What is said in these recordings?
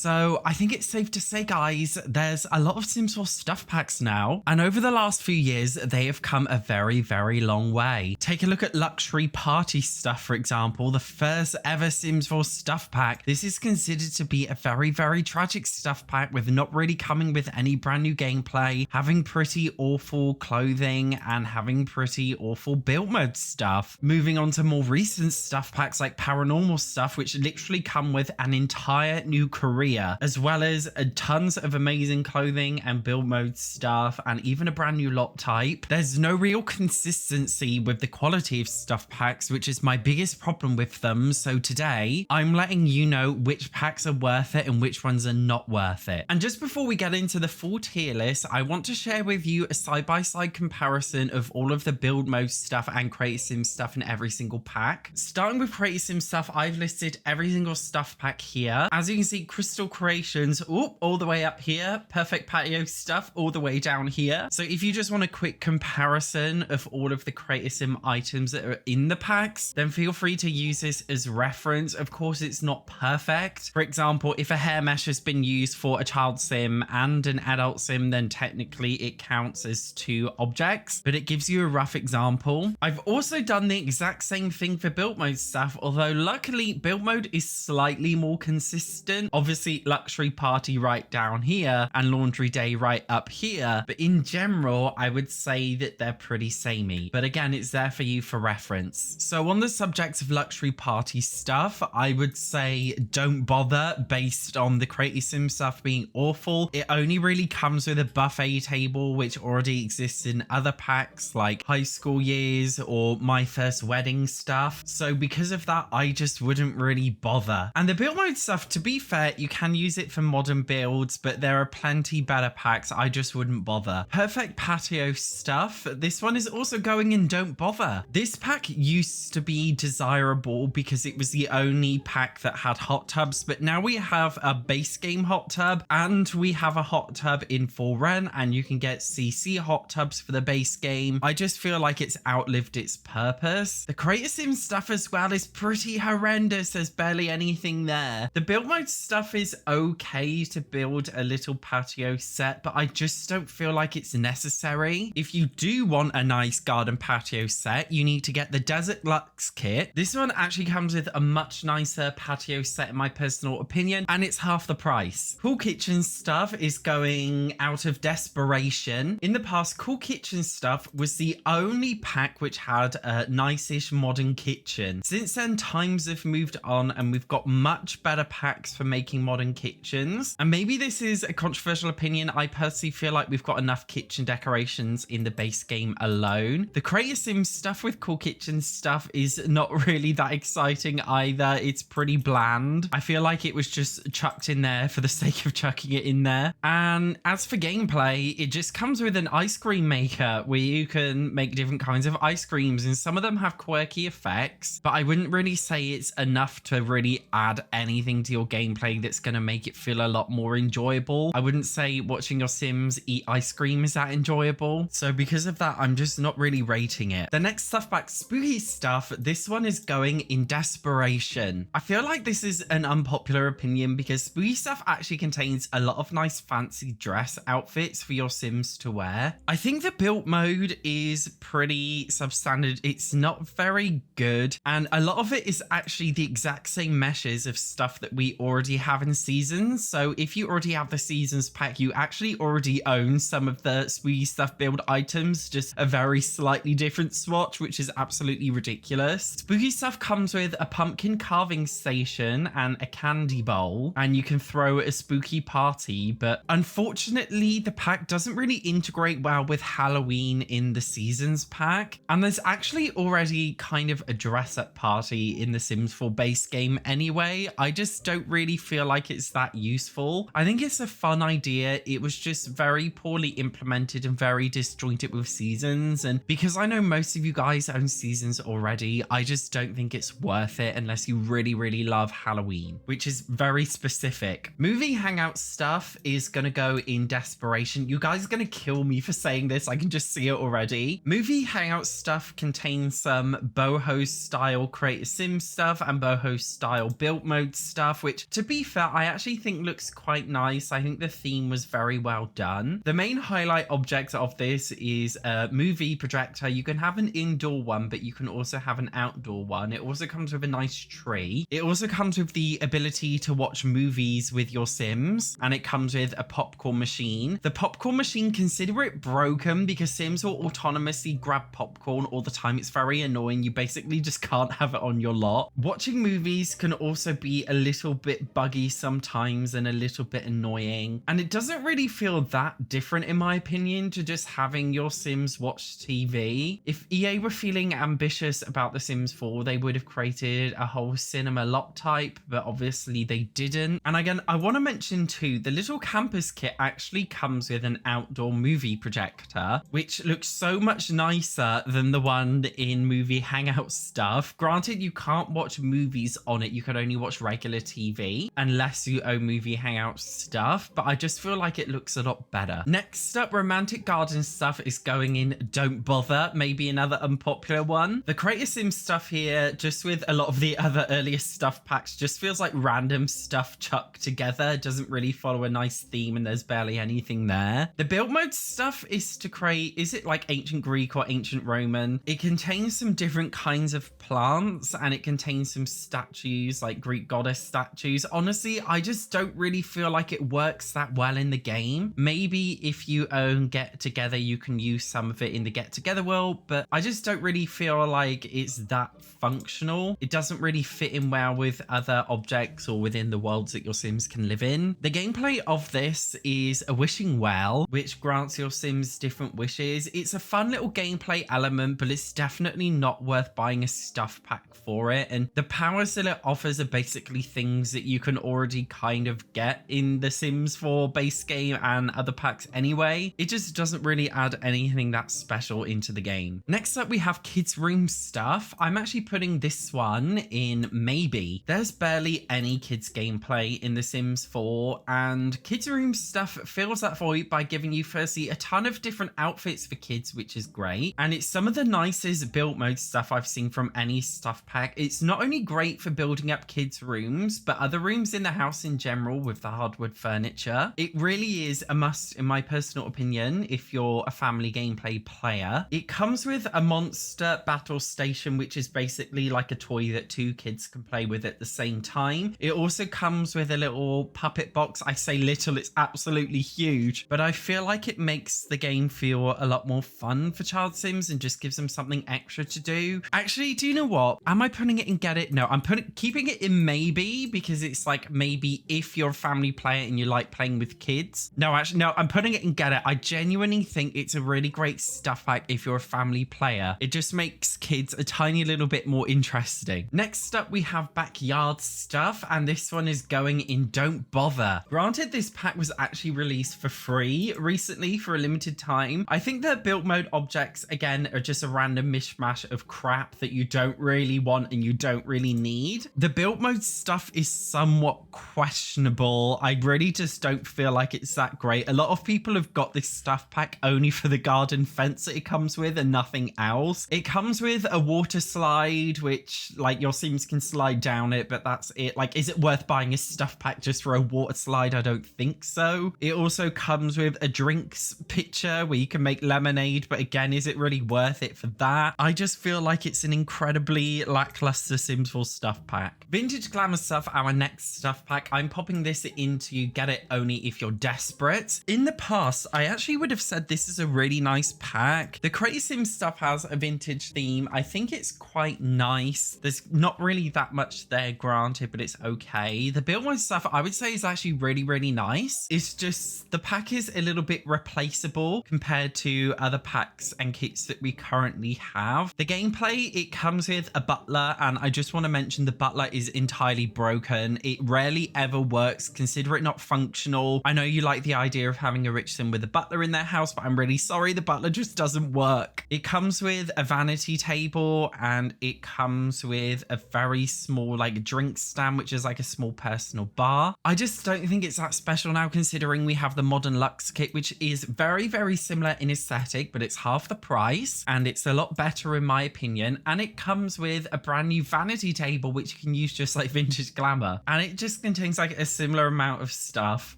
So I think it's safe to say, guys, there's a lot of Sims 4 stuff packs now, and over the last few years, they have come a very, very long way. Take a look at Luxury Party Stuff, for example, the first ever Sims 4 stuff pack. This is considered to be a very, very tragic stuff pack with not really coming with any brand new gameplay, having pretty awful clothing, and having pretty awful build mode stuff. Moving on to more recent stuff packs like Paranormal Stuff, which literally come with an entire new career, as well as tons of amazing clothing and build mode stuff, and even a brand new lot type. There's no real consistency with the quality of stuff packs, which is my biggest problem with them. So today I'm letting you know which packs are worth it and which ones are not worth it. And just before we get into the full tier list, I want to share with you a side-by-side comparison of all of the build mode stuff and Creative Sim stuff in every single pack. Starting with Creative Sim stuff, I've listed every single stuff pack here. As you can see, Crystal Creations all the way up here, Perfect Patio stuff all the way down here. So if you just want a quick comparison of all of the Creative Sim items that are in the packs, then feel free to use this as reference. Of course, it's not perfect. For example, if a hair mesh has been used for a child sim and an adult sim, then technically it counts as two objects, but it gives you a rough example. I've also done the exact same thing for build mode stuff, although luckily build mode is slightly more consistent. Obviously, Luxury Party right down here and Laundry Day right up here, but in general, I would say that they're pretty samey. But again, it's there for you for reference. So on the subject of Luxury Party stuff, I would say don't bother based on the Creative Sim stuff being awful. It only really comes with a buffet table, which already exists in other packs like High School Years or My First Wedding stuff. So because of that, I just wouldn't really bother. And the build mode stuff, to be fair, you can use it for modern builds, but there are plenty better packs. I just wouldn't bother. Perfect Patio stuff. This one is also going in don't bother. This pack used to be desirable because it was the only pack that had hot tubs, but now we have a base game hot tub and we have a hot tub in full run, and you can get CC hot tubs for the base game. I just feel like it's outlived its purpose. The Creative Sim stuff as well is pretty horrendous. There's barely anything there. The build mode stuff is okay to build a little patio set, but I just don't feel like it's necessary. If you do want a nice garden patio set, you need to get the Desert Luxe kit. This one actually comes with a much nicer patio set in my personal opinion, and it's half the price. Cool Kitchen stuff is going out of desperation. In the past, Cool Kitchen stuff was the only pack which had a nice-ish modern kitchen. Since then, times have moved on and we've got much better packs for making modern kitchens. And maybe this is a controversial opinion. I personally feel like we've got enough kitchen decorations in the base game alone. The Creative Sim stuff with Cool Kitchen stuff is not really that exciting either. It's pretty bland. I feel like it was just chucked in there for the sake of chucking it in there. And as for gameplay, it just comes with an ice cream maker where you can make different kinds of ice creams, and some of them have quirky effects, but I wouldn't really say it's enough to really add anything to your gameplay that's going to make it feel a lot more enjoyable. I wouldn't say watching your Sims eat ice cream is that enjoyable. So because of that, I'm just not really rating it. The next stuff back, Spooky stuff. This one is going in desperation. I feel like this is an unpopular opinion because Spooky stuff actually contains a lot of nice fancy dress outfits for your Sims to wear. I think the build mode is pretty substandard. It's not very good, and a lot of it is actually the exact same meshes of stuff that we already have in seasons. So if you already have the seasons pack, you actually already own some of the Spooky stuff build items, just a very slightly different swatch, which is absolutely ridiculous. Spooky stuff comes with a pumpkin carving station and a candy bowl, and you can throw a spooky party, but unfortunately the pack doesn't really integrate well with Halloween in the seasons pack. And there's actually already kind of a dress-up party in the Sims 4 base game anyway. I just don't really feel like it's that useful. I think it's a fun idea. It was just very poorly implemented and very disjointed with seasons, and because I know most of you guys own seasons already, I just don't think it's worth it unless you really love Halloween, which is very specific. Movie Hangout stuff is gonna go in desperation. You guys are gonna kill me for saying this, I can just see it already. Movie Hangout stuff contains some boho style Creative Sim stuff and boho style build mode stuff, which to be fair, I actually think looks quite nice. I think the theme was very well done. The main highlight object of this is a movie projector. You can have an indoor one, but you can also have an outdoor one. It also comes with a nice tree. It also comes with the ability to watch movies with your Sims, and it comes with a popcorn machine. The popcorn machine, consider it broken because Sims will autonomously grab popcorn all the time. It's very annoying. You basically just can't have it on your lot. Watching movies can also be a little bit buggy sometimes and a little bit annoying, and it doesn't really feel that different in my opinion to just having your Sims watch TV. If EA were feeling ambitious about The Sims 4, they would have created a whole cinema lot type, but obviously they didn't. And again, I want to mention too, the little campus kit actually comes with an outdoor movie projector, which looks so much nicer than the one in movie Hangout stuff. Granted, you can't watch movies on it. You can only watch regular TV unless you own movie Hangout stuff, but I just feel like it looks a lot better. Next up, romantic garden stuff is going in Don't Bother, maybe another unpopular one. The Creator Sims stuff here, just with a lot of the other earliest stuff packs, just feels like random stuff chucked together. It doesn't really follow a nice theme and there's barely anything there. The build mode stuff is to create, is it like ancient Greek or ancient Roman? It contains some different kinds of plants and it contains some statues, like Greek goddess statues. Honestly, I just don't really feel like it works that well in the game. Maybe if you own Get Together, you can use some of it in the Get Together world, but I just don't really feel like it's that functional. It doesn't really fit in well with other objects or within the worlds that your Sims can live in. The gameplay of this is a wishing well, which grants your Sims different wishes. It's a fun little gameplay element, but it's definitely not worth buying a stuff pack for it. And the powers that it offers are basically things that you can already kind of get in the Sims 4 base game and other packs anyway. It just doesn't really add anything that special into the game. Next up, we have kids room stuff. I'm actually putting this one in maybe. There's barely any kids gameplay in The Sims 4, and kids room stuff fills that void by giving you firstly a ton of different outfits for kids, which is great, and it's some of the nicest build mode stuff I've seen from any stuff pack. It's not only great for building up kids rooms, but other rooms in the house in general with the hardwood furniture. It really is a must in my personal opinion if you're a family gameplay player. It comes with a monster battle station, which is basically like a toy that two kids can play with at the same time. It also comes with a little puppet box. I say little, it's absolutely huge, but I feel like it makes the game feel a lot more fun for child Sims and just gives them something extra to do. Actually, do you know what? Am I putting it in get it? No, I'm keeping it in maybe, because it's like maybe if you're a family player and you like playing with kids. No, actually, no, I'm putting it in get it. I genuinely think it's a really great stuff pack if you're a family player. It just makes kids a tiny little bit more interesting. Next up, we have backyard stuff, and this one is going in Don't Bother. Granted, this pack was actually released for free recently for a limited time. I think that build mode objects, again, are just a random mishmash of crap that you don't really want and you don't really need. The build mode stuff is somewhat questionable. I really just don't feel like it's that great. A lot of people have got this stuff pack only for the garden fence that it comes with and nothing else. It comes with a water slide, which like your Sims can slide down it, but that's it. Like, is it worth buying a stuff pack just for a water slide? I don't think so. It also comes with a drinks pitcher where you can make lemonade, but again, is it really worth it for that? I just feel like it's an incredibly lackluster Sims 4 stuff pack. Vintage Glamour Stuff, our next stuff pack. I'm popping this into get it only if you're desperate. In the past, I actually would have said this is a really nice pack. The Crazy Sims stuff has a vintage theme. I think it's quite nice. There's not really that much there, granted, but it's okay. The build mode stuff, I would say, is actually really, really nice. It's just the pack is a little bit replaceable compared to other packs and kits that we currently have. The gameplay, it comes with a butler, and I just want to mention the butler is entirely broken. It rarely ever works. Consider it not functional. I know you like the idea of having a rich Sim with a butler in their house, but I'm really sorry, the butler just doesn't work. It comes with a vanity table, and it comes with a very small like drink stand, which is like a small personal bar. I just don't think it's that special now, considering we have the modern luxe kit, which is very, very similar in aesthetic, but it's half the price and it's a lot better in my opinion. And it comes with a brand new vanity table, which you can use just like Vintage Glamour, and it just contains like a similar amount of stuff.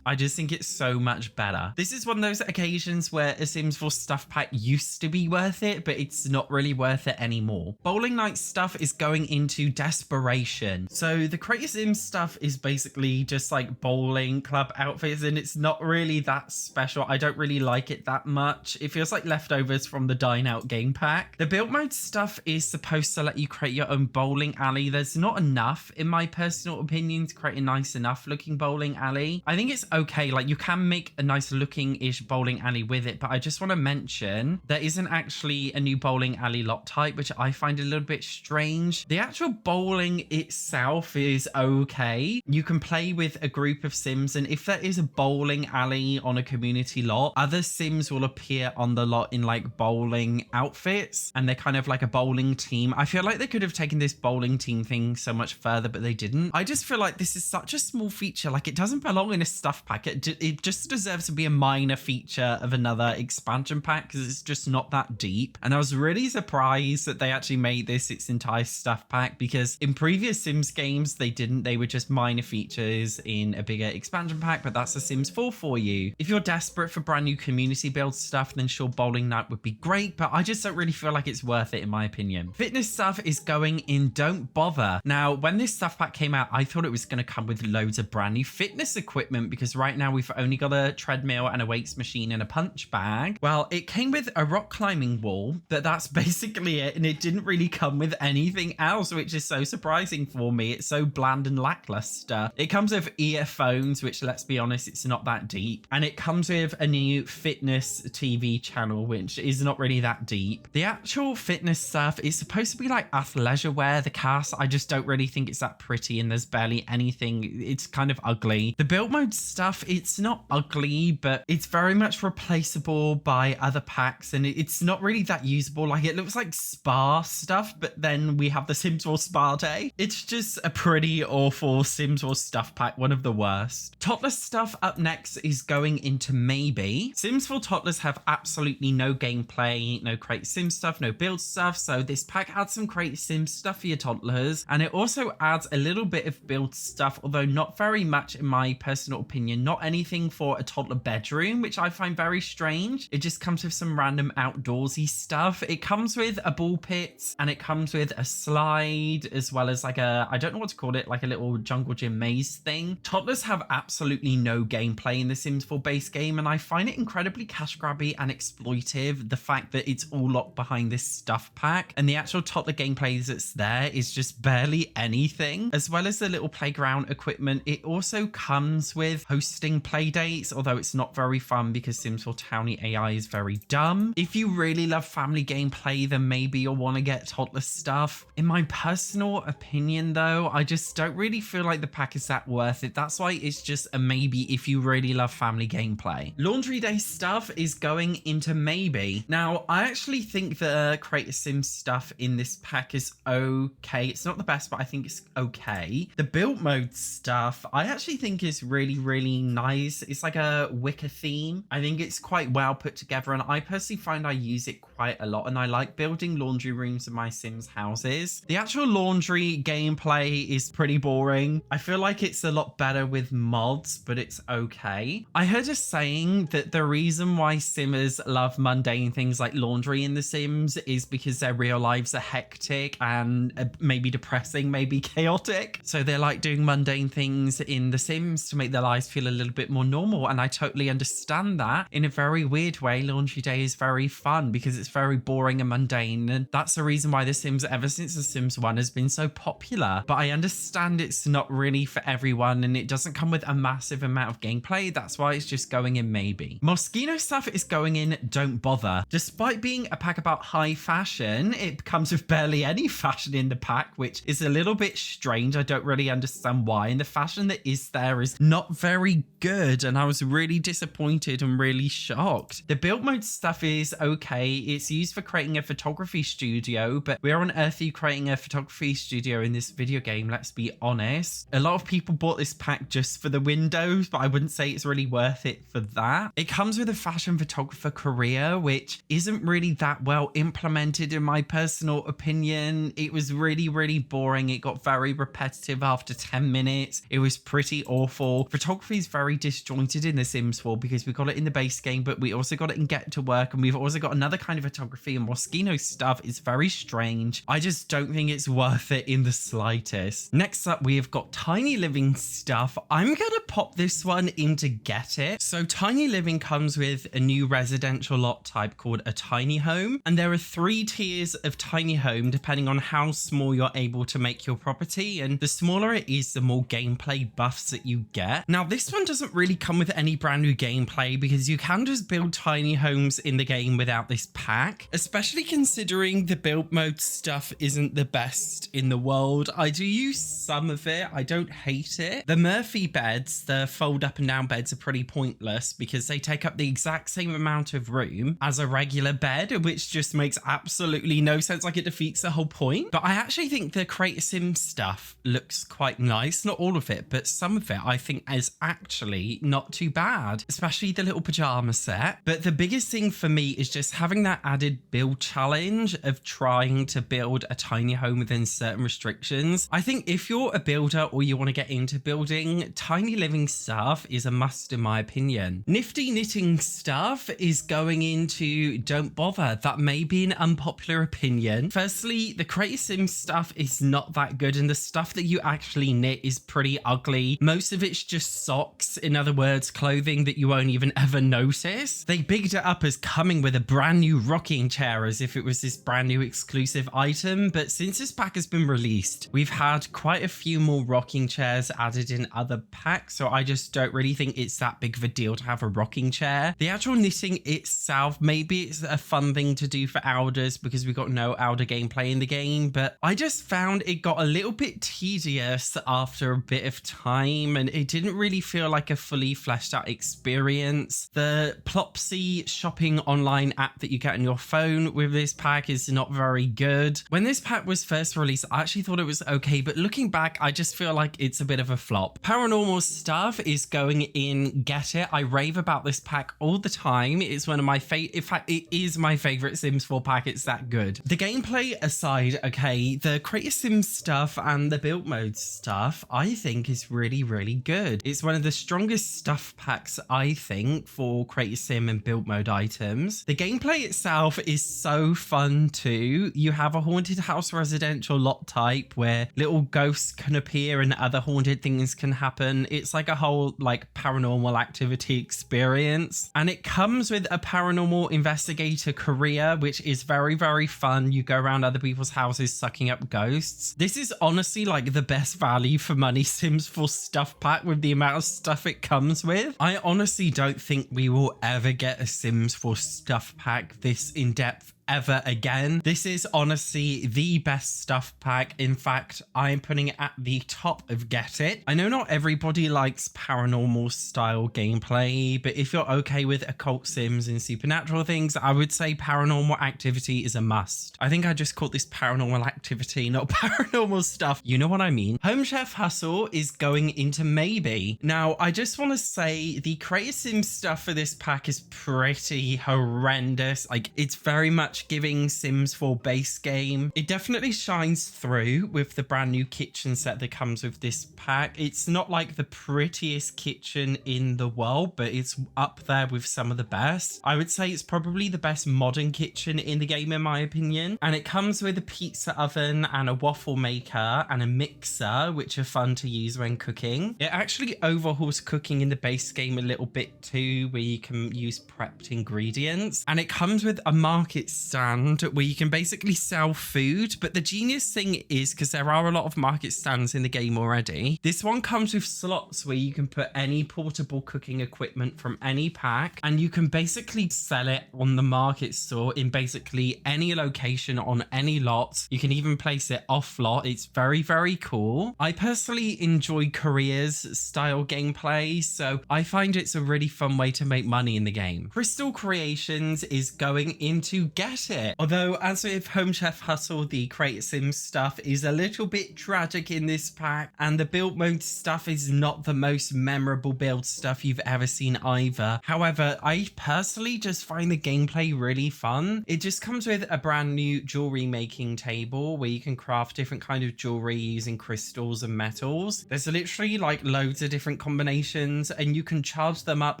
I just think it's so much better. This is one of those occasions where a Sims 4 stuff pack used to be worth it, but it's not really worth it anymore. Bowling night stuff is going into desperation. So the Create a Sims stuff is basically just like bowling club outfits, and it's not really that special. I don't really like it that much. It feels like leftovers from the Dine Out game pack. The build mode stuff is supposed to let you create your own bowling alley. There's not enough, in my personal opinion, to create a nice enough looking bowling alley. I think it's okay. Like, you can make a nice looking ish bowling alley with it, but I just want to mention there isn't actually a new bowling alley lot type, which I find a little bit strange. The actual bowling itself is okay. You can play with a group of Sims, and if there is a bowling alley on a community lot, other Sims will appear on the lot in like bowling outfits, and they're kind of like a bowling team. I feel like they could have taken this bowling team thing so much further, but they didn't. I just feel like this is such a small feature. Like, it doesn't belong in a stuff pack. It just deserves to be a minor feature of another expansion pack, because it's just not that deep. And I was really surprised that they actually made this its entire stuff pack, because in previous Sims games they didn't. They were just minor features in a bigger expansion pack. But that's a Sims 4 for you. If you're desperate for brand new community build stuff, then sure, bowling night would be great, but I just don't really feel like it's worth it in my opinion. Fitness stuff is going in Don't Bother. Now, when this stuff pack came out, I thought it was going to come with loads of brand new fitness equipment, because right now we've only got a treadmill and a weights machine and a punch bag. Well, it came with a rock climbing wall, but that's basically it, and it didn't really come with anything else, which is so surprising for me. It's so bland and lackluster. It comes with earphones, which, let's be honest, it's not that deep, and it comes with a new fitness TV channel, which is not really that deep. The actual fitness stuff is supposed to be like athleisure wear. The cast, I just don't really think it's that pretty, and there's barely anything. It's kind of ugly. The build mode stuff, it's not ugly, but it's very much replaceable by other packs, and it's not really that usable. Like, it looks like spa stuff, but then we have the Sims 4 Spa Day. It's just a pretty awful Sims 4 stuff pack, one of the worst. Toddlers stuff up next is going into Maybe. Sims 4 Toddlers have absolutely no gameplay, no Create Sim stuff, no build stuff, so this pack adds some Create Sim stuff for your toddlers, and it also adds a little bit of build stuff, although not very much in my personal opinion. Not anything for a toddler bedroom, which I find very strange. It just comes with some random outdoorsy stuff. It comes with a ball pit, and it comes with a slide, as well as like a, I don't know what to call it, like a little jungle gym maze thing. Toddlers have absolutely no gameplay in the Sims 4 base game, and I find it incredibly cash grabby and exploitive. The fact that it's all locked behind this stuff pack, and the actual toddler gameplay that's there is just barely anything. As well as the little playground equipment, it also comes with hosting play dates, although it's not very fun because Sims 4 Townie AI is very dumb. If you really love family gameplay, then maybe you'll want to get toddler stuff. In my personal opinion though, I just don't really feel like the pack is that worth it. That's why it's just a maybe if you really love family gameplay. Laundry day stuff is going into Maybe. Now, I actually think the Create a Sim stuff in this pack is okay. It's not the best, but I think it's okay. The build mode stuff, I actually think is really, really nice. It's like a wicker theme. I think it's quite well put together, and I personally find I use it quite a lot, and I like building laundry rooms in my Sims houses. The actual laundry gameplay is pretty boring. I feel like it's a lot better with mods, but it's okay. I heard a saying that the reason why Simmers love mundane things like laundry in The Sims is because their real lives are hectic and maybe depressing, maybe chaotic. So they're like doing mundane things in The Sims to make their lives feel a little bit more normal. And I totally understand that. In a very weird way, laundry day is very fun because it's very boring and mundane. And that's the reason why The Sims, ever since The Sims 1, has been so popular. But I understand it's not really for everyone, and it doesn't come with a massive amount of gameplay. That's why it's just going in Maybe. Moschino Stuff is going in Don't Bother. Despite being a pack about high fashion, it comes with barely any fashion in the pack, which is a little bit strange. I don't really understand why, and the fashion that is there is not very good, and I was really disappointed and really shocked. The build mode stuff is okay. It's used for creating a photography studio, but where on earth are you creating a photography studio in this video game? Let's be honest. A lot of people bought this pack just for the windows, but I wouldn't say it's really worth it for that. It comes with a fashion photographer career, which isn't really that well implemented in my personal opinion. It was really, really boring. It got very repetitive after 10 minutes. minutes. It was pretty awful. Photography is very disjointed in The Sims 4 because we got it in the base game, but we also got it in Get to Work, and we've also got another kind of photography, and Moschino Stuff is very strange. I just don't think it's worth it in the slightest. Next up, we have got Tiny Living Stuff. I'm gonna pop this one into Get It. So Tiny Living comes with a new residential lot type called a tiny home, and there are 3 tiers of tiny home depending on how small you're able to make your property, and the smaller it is, the more gameplay buffs that you get. Now this one doesn't really come with any brand new gameplay because you can just build tiny homes in the game without this pack, especially considering the build mode stuff isn't the best in the world. I do use some of it, I don't hate it. The Murphy beds, the fold up and down beds, are pretty pointless because they take up the exact same amount of room as a regular bed, which just makes absolutely no sense. Like, it defeats the whole point. But I actually think the Create a Sim stuff looks quite nice. Not all of it, but some of it I think is actually not too bad, especially the little pajama set. But the biggest thing for me is just having that added build challenge of trying to build a tiny home within certain restrictions. I think if you're a builder or you want to get into building, Tiny Living Stuff is a must in my opinion. Nifty Knitting Stuff is going into don't bother. That may be an unpopular opinion. Firstly, the Create a Sim stuff is not that good, and the stuff that you actually knit is pretty ugly. Most of it's just socks, in other words, clothing that you won't even ever notice. They bigged it up as coming with a brand new rocking chair as if it was this brand new exclusive item, but since this pack has been released, we've had quite a few more rocking chairs added in other packs, so I just don't really think it's that big of a deal to have a rocking chair. The actual knitting itself, maybe it's a fun thing to do for Elders because we got no Elder gameplay in the game, but I just found it got a little bit tedious after a bit of time, and it didn't really feel like a fully fleshed out experience. The Plopsy shopping online app that you get on your phone with this pack is not very good. When this pack was first released, I actually thought it was okay, but looking back, I just feel like it's a bit of a flop. Paranormal Stuff is going in Get It. I rave about this pack all the time. It's one of my favorite, in fact, it is my favorite Sims 4 pack. It's that good. The gameplay aside, okay, the Create a Sim stuff and the build mode stuff, I think is really, really good. It's one of the strongest stuff packs, I think, for Create a Sim and build mode items. The gameplay itself is so fun too. You have a haunted house residential lot type where little ghosts can appear and other haunted things can happen. It's like a whole like paranormal activity experience, and it comes with a paranormal investigator career, which is very, very fun. You go around other people's houses sucking up ghosts. This is honestly like the best value for money Sims 4 stuff pack with the amount of stuff it comes with. I honestly don't think we will ever get a Sims 4 stuff pack this in depth ever again. This is honestly the best stuff pack. In fact, I'm putting it at the top of Get It. I know not everybody likes paranormal style gameplay, but if you're okay with occult sims and supernatural things, I would say Paranormal Activity is a must. I think I just called this Paranormal Activity, not Paranormal Stuff. You know what I mean. Home Chef Hustle is going into Maybe. Now, I just want to say the Create a Sim stuff for this pack is pretty horrendous. Like, it's very much giving Sims 4 base game. It definitely shines through with the brand new kitchen set that comes with this pack. It's not like the prettiest kitchen in the world, but it's up there with some of the best. I would say it's probably the best modern kitchen in the game in my opinion. And it comes with a pizza oven and a waffle maker and a mixer, which are fun to use when cooking. It actually overhauls cooking in the base game a little bit too, where you can use prepped ingredients. And it comes with a market stand where you can basically sell food. But the genius thing is, because there are a lot of market stands in the game already, this one comes with slots where you can put any portable cooking equipment from any pack, and you can basically sell it on the market store in basically any location on any lot. You can even place it off lot. It's very, very cool. I personally enjoy careers style gameplay, so I find it's a really fun way to make money in the game. Crystal Creations is going into Get get it. Although, as with Home Chef Hustle, the Create Sims stuff is a little bit tragic in this pack, and the build mode stuff is not the most memorable build stuff you've ever seen either. However, I personally just find the gameplay really fun. It just comes with a brand new jewelry making table where you can craft different kind of jewelry using crystals and metals. There's literally like loads of different combinations, and you can charge them up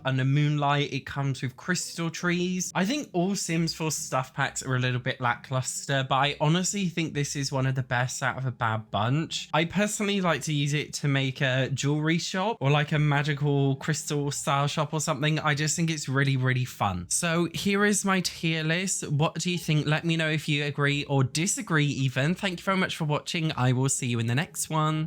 under moonlight. It comes with crystal trees. I think all Sims 4 stuff packs are a little bit lackluster, but I honestly think this is one of the best out of a bad bunch. I personally like to use it to make a jewelry shop or like a magical crystal style shop or something. I just think it's really, really fun. So here is my tier list. What do you think? Let me know if you agree or disagree even. Thank you very much for watching. I will see you in the next one.